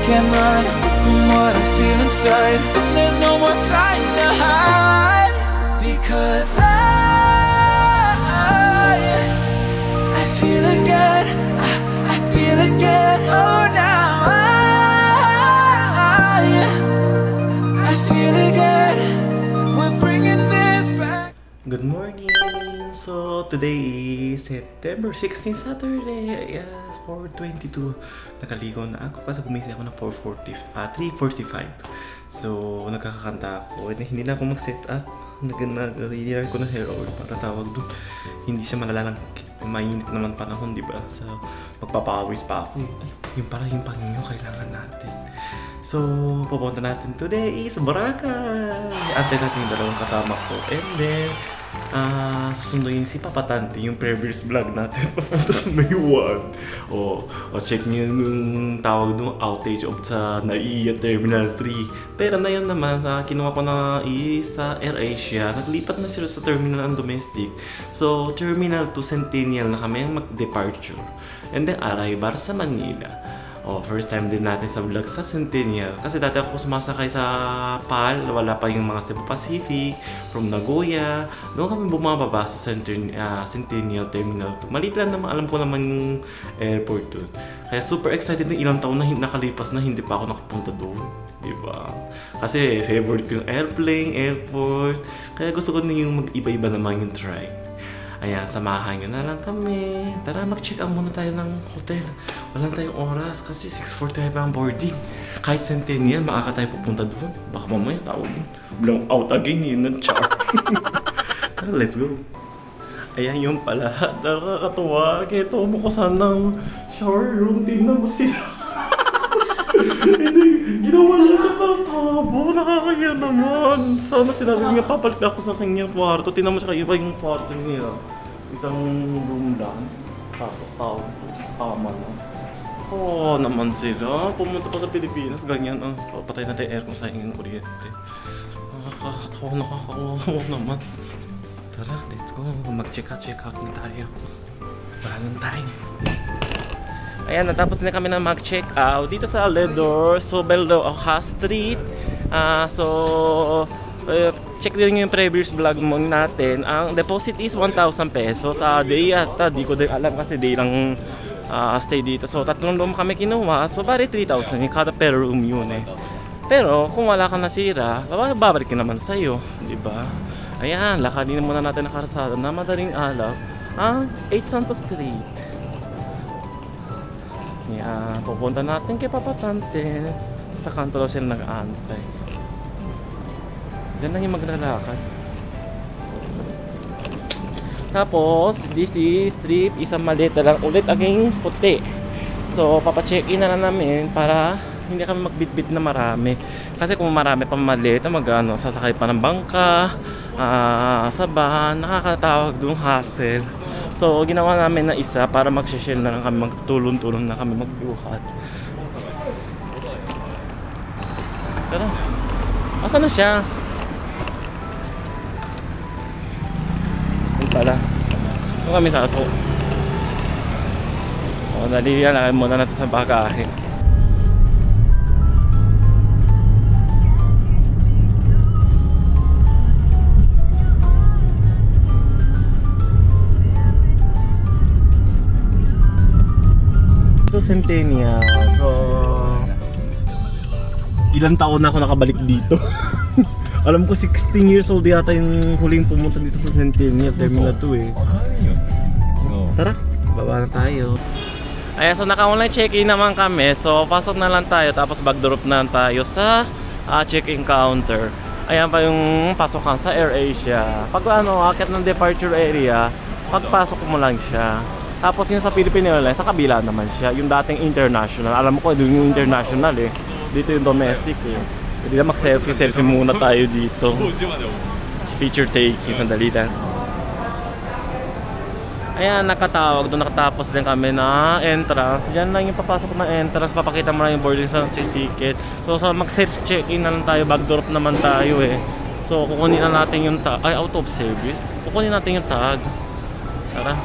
can't run from what I feel inside. There's no more time to hide, because I feel again, I feel again. Oh, now I feel again. We're bringing this back. Good morning! So, today is September 16, Saturday. Yes, 4:22. Nakaligo na ako kasi gumising ako ng 3:45. So, nagkakakanta ako. Hindi na ako mag-set up. Nag-reader ko na hair oil para tawag dun. Hindi siya malalang mainit naman panahon, di ba? So, magpapawis pa ako. Ay, yung para yung pangyo kailangan natin. So, pupunta natin today is Boracay. Antay natin yung dalawang kasama ko. And then, susunduin si Papa Tante, yung previous vlog natin papunta sa May 1. O check niyo yung tawag nung outage of sa NAIA Terminal 3. Pero na yun naman, kinuha ko na sa AirAsia. Naglipat na sila sa terminal ng domestic. So, Terminal 2 Centennial na kami mag-departure. And then, arrival sa Manila. First time din natin sa vlog sa Centennial. Kasi dati ako sumasakay sa PAL, wala pa yung mga Cebu Pacific, from Nagoya. Doon kami bumababa sa Centennial Terminal 2. Maliit lang naman, alam ko naman yung airport doon. Kaya super excited na ilang taon na nakalipas na hindi pa ako nakapunta doon. Diba? Kasi favorite ko yung airplane, airport. Kaya gusto ko na yung mag-iba-iba naman yung try. Ayan, samahan nyo na lang kami. Tara, mag-check out muna tayo ng hotel. Wala tayong oras kasi 6:45 ang boarding. Kahit Centennial, makaka tayo pupunta doon. Baka mamaya tawag doon. Blown out again yun ng char. Tara, let's go. Ayan yung pala. Nakakatuwa. Kaya tumukusan ng shower room. Tingnan mo sila. Ginawa niya sa tabo. Nakakaya naman. Sana sinabi niya papalit ako sa kanyang kwarto. Tingnan mo siya iba yung kwarto niya. Isang room lang. Tapos tama na. Oo naman sila. Pumunta pa sa Pilipinas. Ganyan. Patay natin aircon sa ingin kuryente. Nakakawa naman. Tara, let's go. Mag-check out na tayo. Wala nang time. Ayan, natapos na kami na mag-check out dito sa Aledor, Sobeldo, Oha Street. Check din yung previous vlog mo natin. Ang deposit is 1,000 pesos. Day yata, di ko din alam kasi day lang stay dito. So, 3 room kami kinuha. So, bari 3,000 yung kada per room yun eh. Pero, kung wala kang nasira, babalik ka naman sa'yo. Diba? Ayan, lakadin muna natin ang karsada na madaling alaw. 8 Santos Street. Yan, pupunta natin kay Papa Tante. Sa kanto daw sila nag-aantay. Diyan lang yung maglalakad. Tapos, this is trip, isang maleta lang ulit aging puti. So, papacheck-in na lang namin para hindi kami magbitbit na marami. Kasi kung marami pa maleta, sasakay pa ng bangka, saban, nakakatawag doon hassle. So, ginawa namin na isa para mag-share na lang kami, magtulong-tulong na kami magbuhat. Tara. Asa na siya? Ito pala. Ito kami sa ato. Naliliyan muna natin sa bagahe. Centennial. So, ilang taon na ako nakabalik dito. Alam ko 16 years old yata yung huling pumunta dito sa Centennial Terminal 2 eh. Tara, baba na tayo. Ayan, so naka-online check-in naman kami. So, pasok na lang tayo tapos backdrop na lang tayo sa check-in counter. Ayan pa yung pasokan sa AirAsia. Pag akit ng departure area, pagpasok mo lang siya. Tapos yung sa Philippine Airlines, sa kabila naman siya, yung dating international. Alam mo ko, doon yung international eh. Dito yung domestic eh. Hindi na mag-selfie muna tayo dito. Picture taking, sandali lang. Ayan, nakatawag doon, nakatapos din kami na entrance. Yan lang yung papasok ng entrance, papakita mo lang yung boarding sa ticket. So sa mag-check-in na lang tayo, backdrop naman tayo eh. So kukunin na natin yung tag, out of service. Kukunin natin yung tag. Tara.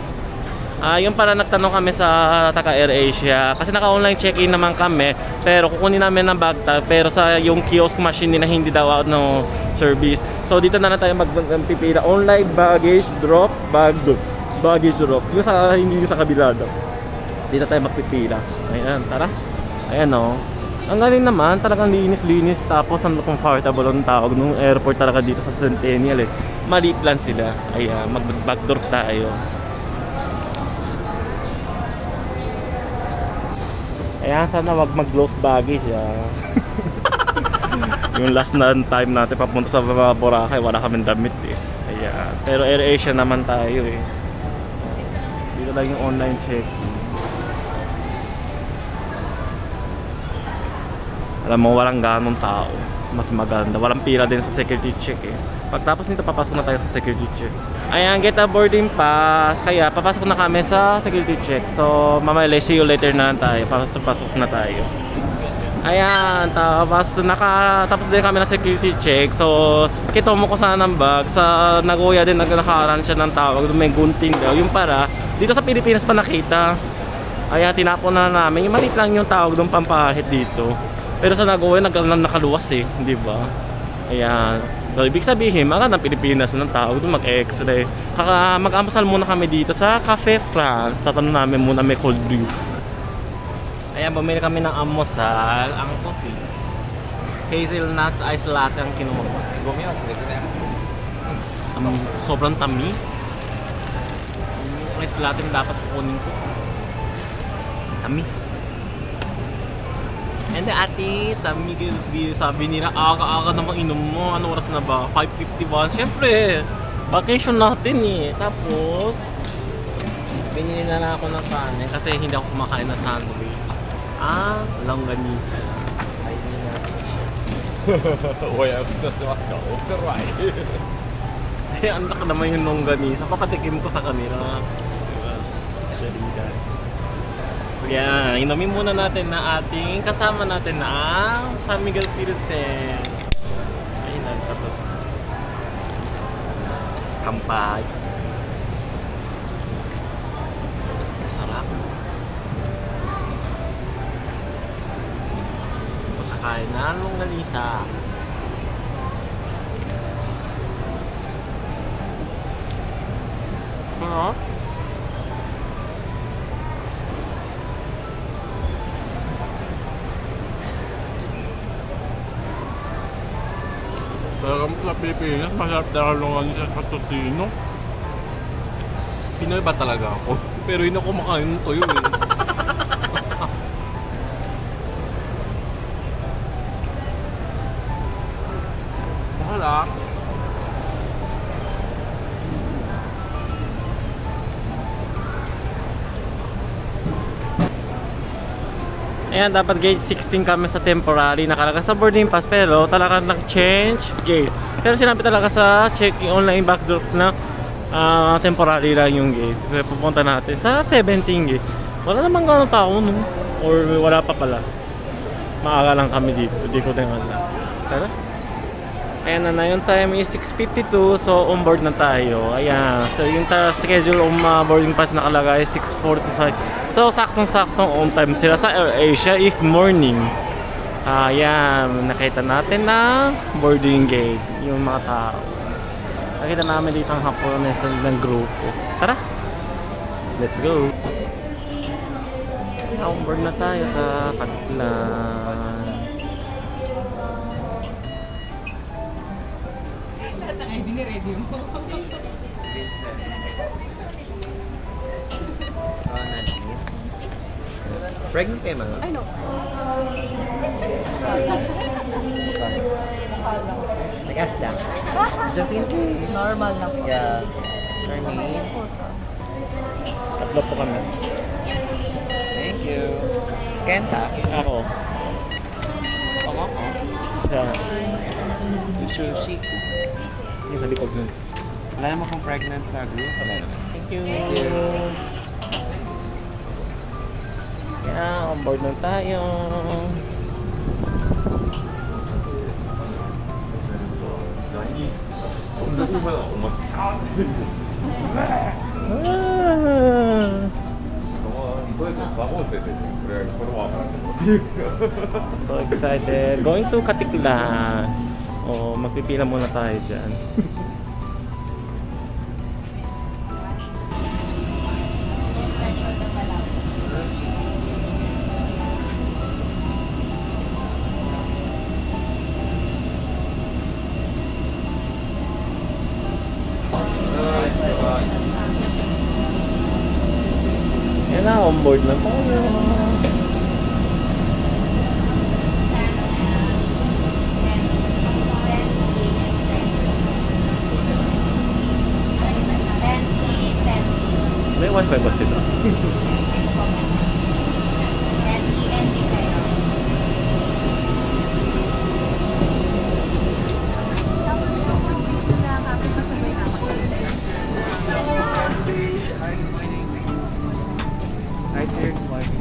Yung para nagtanong kami sa taga AirAsia kasi naka-online check-in naman kami pero kukunin namin ng bag tag pero sa yung kiosk machine nila hindi daw no service. So dito na lang tayo magpipila online baggage drop, baggage drop. Yung sa hindi yung sa kabila daw. Dito tayo magpipila. Ayan, tara. Ayan oh. Ang galing naman, talagang linis-linis tapos ang comfortable ang tawag nung airport talaga dito sa Centennial eh. Maliit lang sila. Ayan, mag-backdoor tayo. Ayan, sana wag mag-close baggage Yung last na time natin papunta sa Boracay, wala kaming damit eh. Ayan. Pero AirAsia naman tayo eh. Dito lang yung online check-in. Alam mo, walang ganong tao. Mas maganda. Walang pila din sa security check eh. Pagtapos nito, papasok na tayo sa security check. Ayan, get a boarding pass. Kaya, papasok na kami sa security check. So, mamaya, see you later na tayo. Pasok na tayo. Ayan, tapos din kami ng security check. So, kitomo ko sana ng bag. Sa Nagoya din, nagkakaroon siya ng tawag. May gunting daw. Yung para, dito sa Pilipinas pa nakita. Ayan, tinapon na namin. Yung maliit lang yung tawag doon pampahit dito. Pero sa Nagoya, nakaluwas eh, di ba? Ayan. So, ibig sabihin, mga ng Pilipinas ng tawag doon mag-x-ray. Mag-amasal muna kami dito sa Cafe France. Tatanong namin muna may cold brew. Ayan, bumili kami ng almusal. Ang coffee. Hazelnuts ice latte ang kinuha ko. Sobrang tamis. Yung ice latte na dapat kukunin ko. Tamis. And ate, sabi nila, aga-aga namang inom mo. Ano oras na ba? 5:51. Siyempre, vacation natin eh. Tapos, binili na lang ako ng kanin kasi hindi ako kumakain na sandwich. Longganisa. Ay, hindi nasa siya. Eh, anak naman yung longganisa. Papatikim ko sa kanila. Diba? Jalidan. Yan, inumin muna natin na ating kasama natin na ang San Miguel Pilsen. Ayun na, tapos kampay. Sarap. Tapos kakain na ang longganisa. Ano? Sa Pilipinas, masarap daralungan siya sa tocino. Pinoy ba talaga ako? Pero hindi ako kumakain ng toyo eh. Wala. Ayan, dapat gate 16 kami sa temporary. Nakalagay sa boarding pass pero talagang nag-change gate. Pero sinabi talaga sa check-in online backdrop na temporary lang yung gate. Kaya pupunta natin sa 17 gate. Wala namang ganun tao no? Or wala pa pala. Maaga lang kami dito. Hindi ko din alam. Tara. Ayan na yung time is 6:52. So on board na tayo. Ayan. So yung schedule boarding pass nakalagay is 6:45. So saktong-saktong on time sila sa AirAsia if morning. Ayan. Nakita natin na boarding gate. Yung mga tao. Nakita namin dito ang hapon ng grupo. Tara. Let's go. On board na tayo sa Katlan. Ready mo? Vincent. Pregnant kayo mga? Ay, no. Nag-ask lang. Just in case. Normal na po. Yeah. Charmaine. Tatlo po kami. Thank you. Kenta. Ako. Ako. Yeah. Sushi. Yung sa likod nun. Wala naman kung pregnant sa group. Wala naman. Thank you. Yeah, on board na tayo. So excited. Going to Katiklan. Oh, magpipila muna tayo dyan. Yan na, on board na tayo. May wifi ba sila? Hi sir, good morning.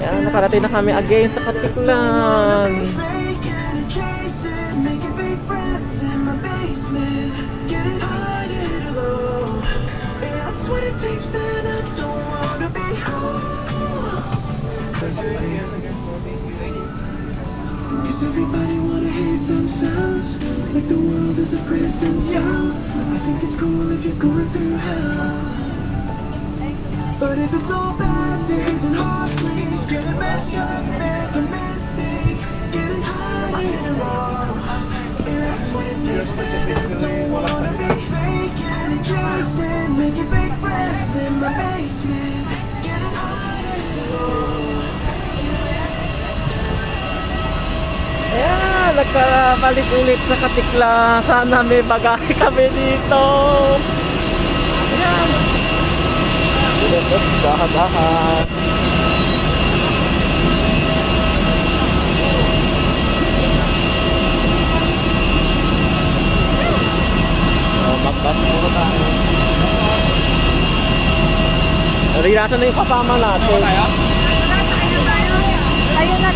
Yan, nakarating na kami again sa Katiklan. Cause everybody wanna hate themselves, like the world is a prison cell. I think it's cool if you're going through hell, but if it's all bad days and hard please, getting messed up, making mistakes, getting high and wrong, and that's what it takes. I don't wanna be faking and chasing, making fake friends in my basement, getting high and wrong. Ayan, nagkabalik ulit sa Katiklan. Sana may bagahe kami dito. Ayan. Dahan-dahan. Magbas muna tayo. Narirasan na yung kasama natin. Ayun na.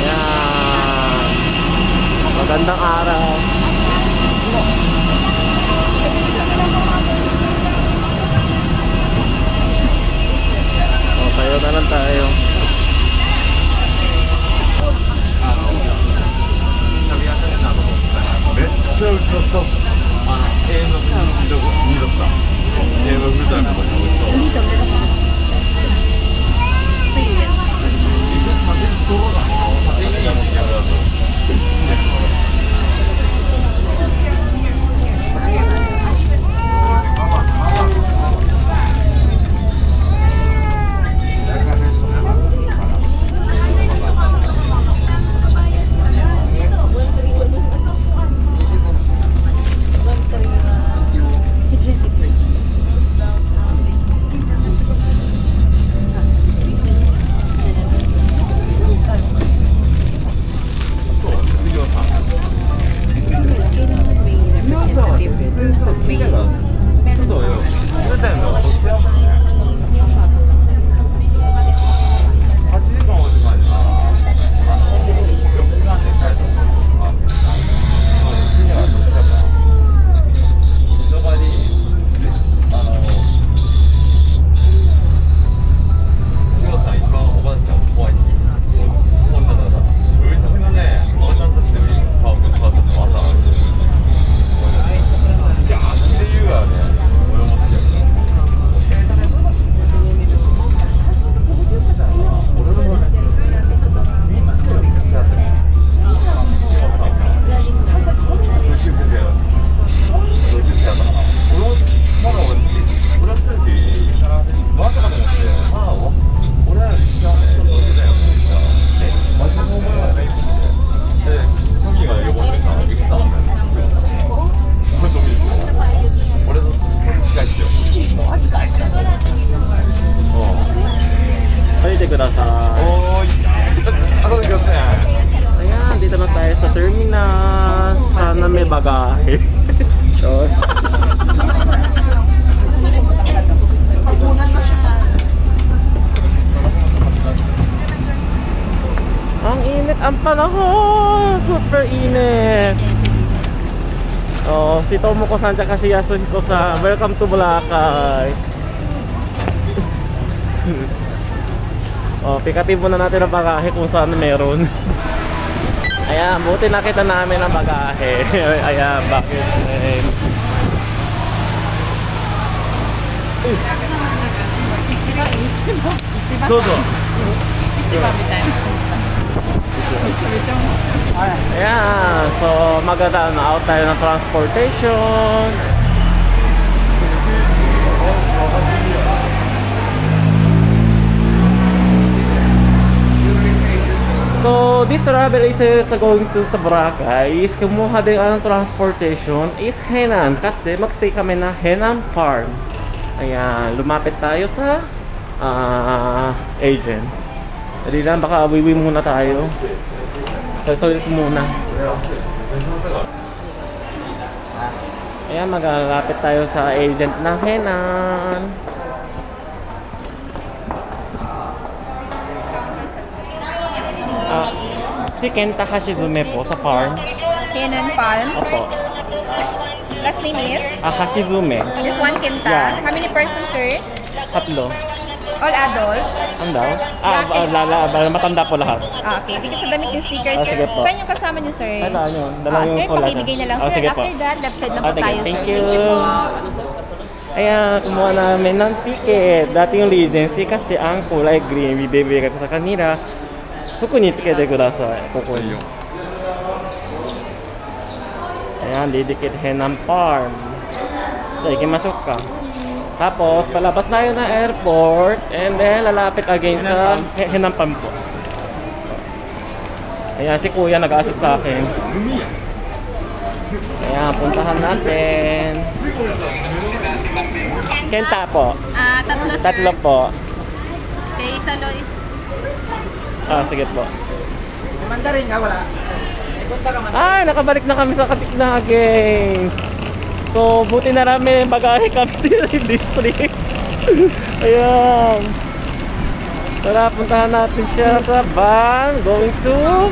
Ayan. Magandang araw. Tayo na lang tayo. naman ako! Super init! Oh, si Tomoko-san tsaka si Yasuhiko-san, welcome to Boracay! Oh, pikatin muna natin ang bagahe kung saan meron. Ayan, buti nakita namin ang bagahe. Ayan, bakit? Dodo. Ayan, so maganda na out tayo ng transportation. So this travel is going to sa Boracay is kumuha din ang transportation is Henan kasi magstay kami na Henan Farm. Ayan, lumapit tayo sa agent. Dali lang, baka wiwi muna tayo. Toilet muna. Ayan, maglalapit tayo sa agent ng Henan. Si Kenta Hashizume po sa farm. Henan Farm. Opo. Last name is? Hashizume. This one, Kenta. Yeah. How many persons, sir? Tatlo. All adult? Ano daw? Matanda po lahat. Okay. Hindi sa damit yung sticker, sir. Sige po. Saan yung kasama niyo, sir? Ano yun? Dalang Sir, yung kulatan. pakibigay na lang, sir. Sige po. After that, left side lang po Sige, tayo, thank sir. you. Ayan, kumuha namin ng ticket. Dati yung Regency kasi ang kulay green. Bibigay ko sa kanila. Fuku ni tsukete kudasai. Koko ni. Ayan, didikit Henan Farm. So, ikimashou ka. Tapos, palabas tayo ng airport and then lalapit again sa Henan Farm po. Ayan, si Kuya nag-assist sa akin. Ayan, puntahan natin. Kenta po. Tatlo, sir. Tatlo po. Okay, sa Lois. Sige po. Mandarin ka, wala. Ay, nakabalik na kami sa Katikna again. So, buti na rami bagahe kami dito sa district. Ayan. Tara, puntahan natin siya sa van. Going to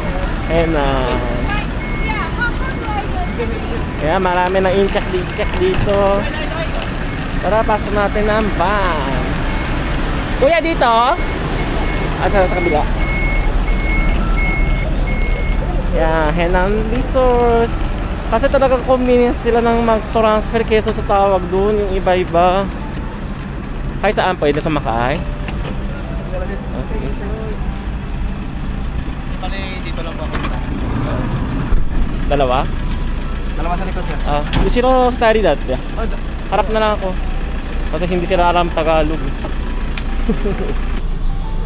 Henan. Ayan, marami nang in-check dito. Tara, pasok natin ang van. Kuya, dito? Sa kabila. Yeah, Henan Resort. Kasi talaga convenience sila ng mag-transfer kesa sa tawag doon, yung iba-iba. Kahit saan pwede sa Makay? Bali, dito lang po ako sa Dalawa? Dalawa sa likod, sir. Shiro study dati. Harap na lang ako. Kasi hindi sila alam Tagalog.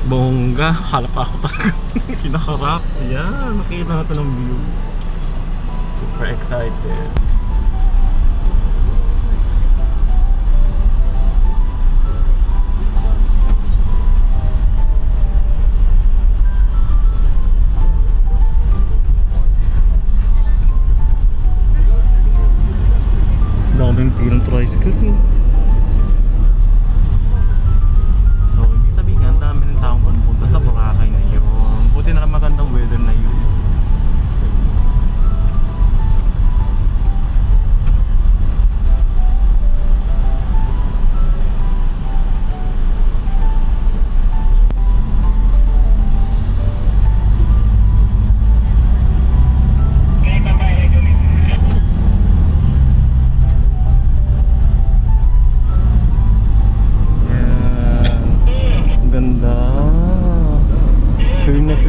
Bongga, halap ako talaga. Kinakarap. Ayan, nakita natin ang view. Super excited. Daming pirang tricycle. So, ibig sabihin nga, ang dami ng taong punta sa Boracay na yun. Buti na lang magandang weather na yun.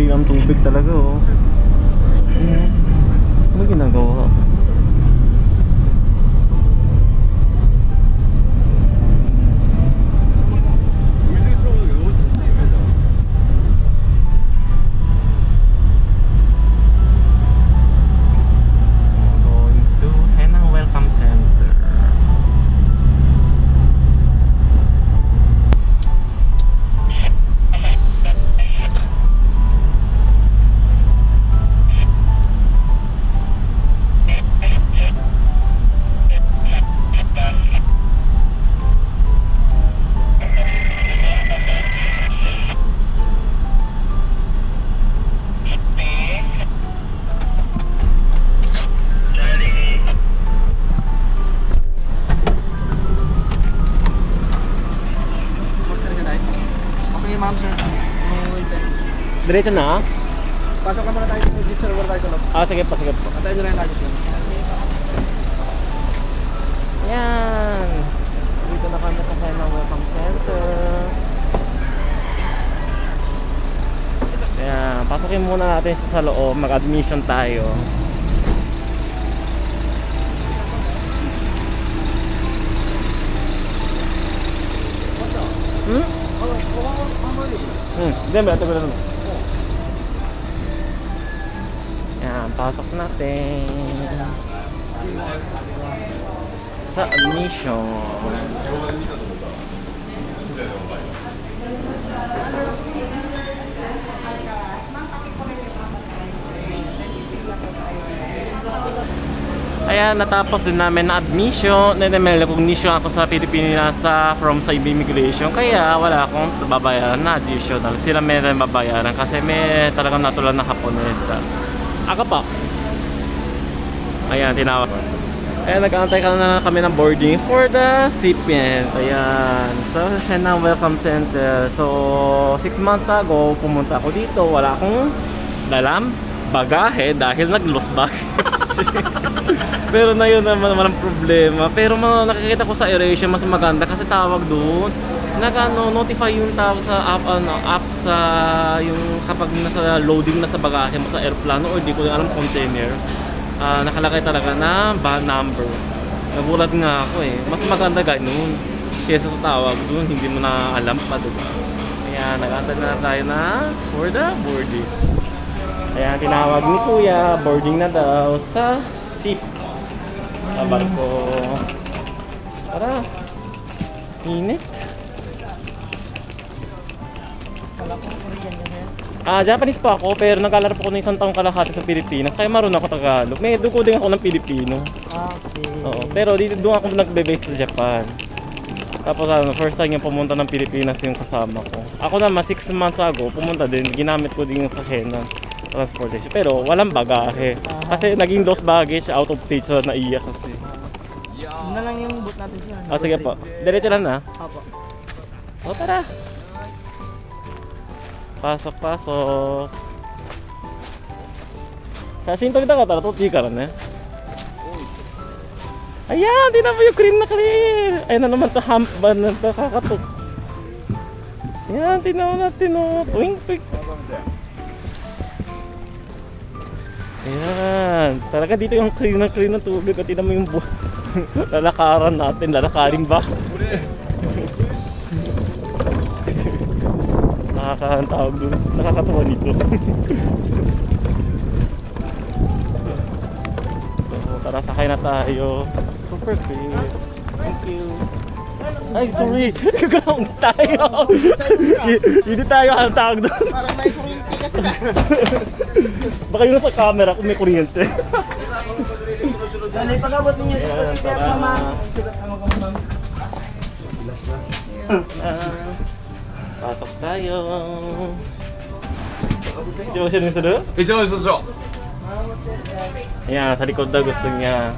Ang tubig talaga, oh. Ano ginagawa? Going to Henan Welcome Center. Diretso na? Pasok ka muna tayo sa register wala tayo sa loob. Ah, sige po, sige po. Antayin nyo lang yung luggage namin. Yan. Dito na kami sa China Welcome Center. Yan. Pasokin muna natin siya sa loob. Mag-admission tayo. Hindi ba? Ito ba naman? Yan. Pasok natin. Sa admission. Ayan, natapos din namin na admission. May recognition ako sa Pilipinas from sa immigration. Kaya wala akong babayaran na additional. Sila may babayaran kasi may talagang natural na Haponesa. Ako pa. Ayan, tinawag. Ayan, nag-aantay ka na kami ng boarding for the recipient. Ayan. So, China Welcome Center. So, 6 months ago, pumunta ako dito. Wala akong dalang bagahe dahil nag-lost bag. Pero na yun naman walang problema. Pero nakikita ko sa Aeration mas maganda kasi tawag doon. Nag-notify yung tawag sa app sa yung kapag nasa loading na sa bagahe mo sa airplano or di ko alam container. Nakalagay talaga na van number. Nagulat nga ako eh. Mas maganda ganun kaysa sa tawag doon, hindi mo na alam pa, diba? Kaya nag-antay na tayo na for the boarding. Kaya tinawag ni Kuya, boarding na daw sa ship. Sa barko. Tara. Init. Japanese pa ako, pero nag-aaral po ako ng 1 taong kalahati sa Pilipinas. Kaya marunong ako Tagalog. May dugo din ako ng Pilipino. Okay. Oo, pero dito doon ako nagbe-base sa Japan. Tapos first time yung pumunta ng Pilipinas yung kasama ko. Ako naman 6 months ago, pumunta din. Ginamit ko din yung sakyan transportation. Pero walang bagahe. Kasi naging lost baggage, out of stage na naiyak kasi. Yun na lang yung boot natin siya. Sige po. Diretso lang na. Opo. O tara. Pasok, pasok. Kashin to kita ka tara, toti ka rin eh. Ayan, di na mo yung clean na clear. Ayan na naman sa hump ba na kakatok. Ayan, tinaw natin o. Tuwing, tuwing. Ayan, talaga dito yung clean ng tubig at ina mo yung lalakaran natin, lalakarin ba? Nakakatawag doon, nakakatawa dito. So, tara, sakay na tayo. Super clear. Thank you. Ay, sorry. Ground tayo. Hindi tayo ang tawag doon. Parang may kuryente kasi na. Baka yun sa camera kung may kuryente. Dali, pag-abot ninyo dito si Pep Mama. Pasok tayo. Diyan siya nito doon? Ayan, sa likod na gusto niya.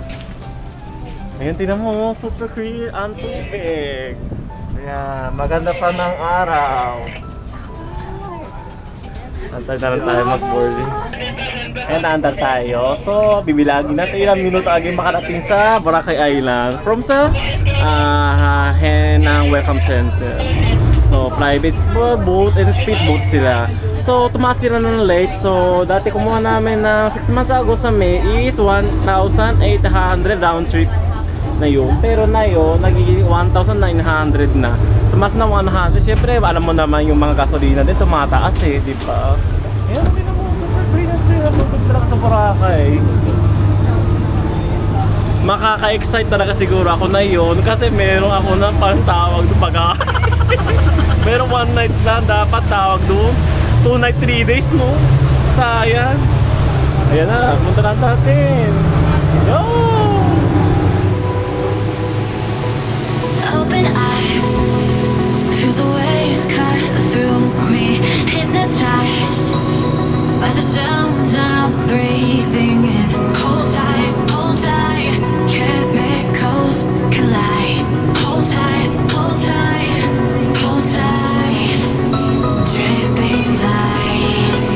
Ayan, tinan mo, super clear ang tubig. Ayan, maganda pa ng araw. Antay na lang tayo mag-boarding. Ayan, naandar tayo. So, bibilagin natin ilang minuto agad makarating sa Boracay Island from sa Henang Welcome Center. So, private boat and speedboat sila. So, tumaas sila ng late. So, dati kumuha namin na 6 months ago sa May is 1,800 round trip na yun. Pero na yun, nagiging 1,900 na. Tumaas na 100. Siyempre, alam mo naman yung mga gasolina din tumataas eh, di ba? Ayan, hindi naman super free na talaga sa Boracay. Makaka-excite talaga siguro ako na yun kasi meron ako na pantawag doon baga. Pero 1 night na dapat tawag doon. 2 night, 3 days mo. Sayang. Ayan na, punta lang natin. Yo! Open eye, feel the waves cut through me. Hypnotized by the sounds I'm breathing in. Hold tight, chemicals collide. Hold tight, hold tight, hold tight. Dripping lights.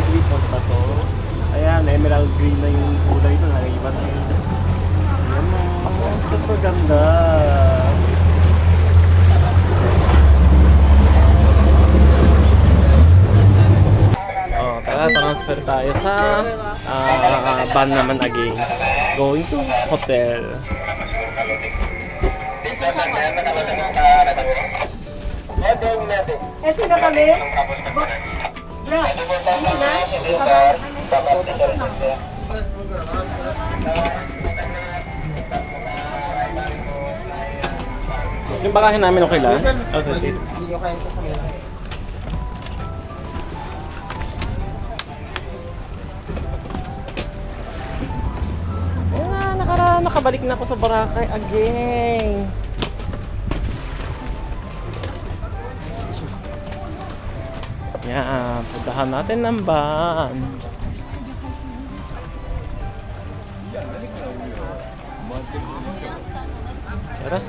degree punta to. Ayan, emerald green na yung kulay ito. Nag-iba na yun. Ayan mo. Super ganda. Oh, tara, transfer tayo sa van naman again. Going to hotel. Eto na kami? Bra, hindi na? Yung bagahe namin okay lang? Okay. Video kayo sa kanila. Nakabalik na ako sa Boracay again. Yan, puntahan natin ng van. Tara.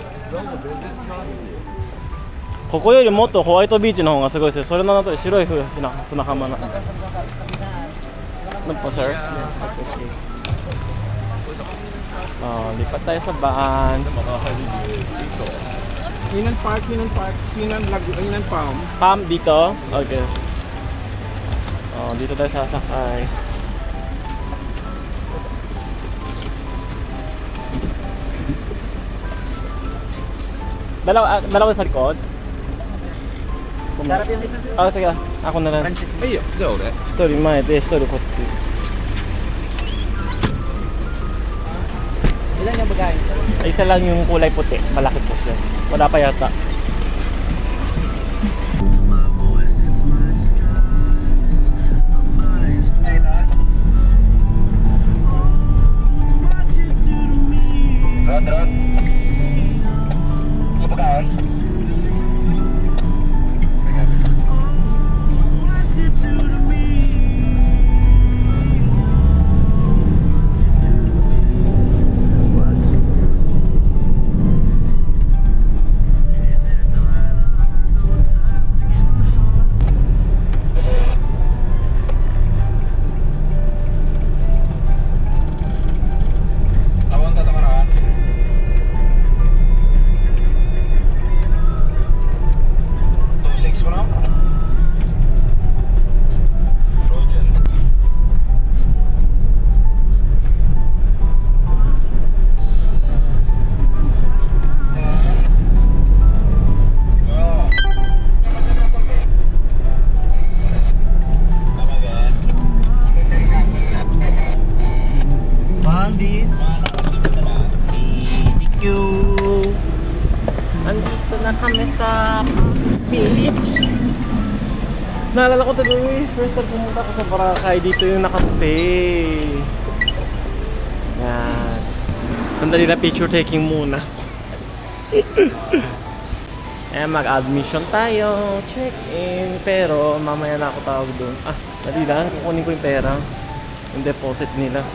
ここよりもっとホワイトビーチの方がすごいですよ。それの後で白い砂浜な。Ano po, sir? Okay. Oh, lipat tayo sa van. Hinan Park, Hinan Palm. Palm dito? Okay. Oh, dito tayo sasakay. Dalawa sa likod? Sarap yung isa sir. Ah, sige. Ako na lang. いいよ、じゃあ俺。一人前で一人こっち。 Ilan yung bagahe sir? Isa lang yung kulay puti. Malaki po siya. Wala pa yata. Andito na kami sa beach. Naalala ko tuloy, first time pumunta ako sa Boracay, dito yung nakastay. Yan. Sandali na picture taking muna. Mag-admission tayo, check-in, pero mamaya na ako tawag doon. Dali lang, kukunin ko yung pera, yung deposit nila.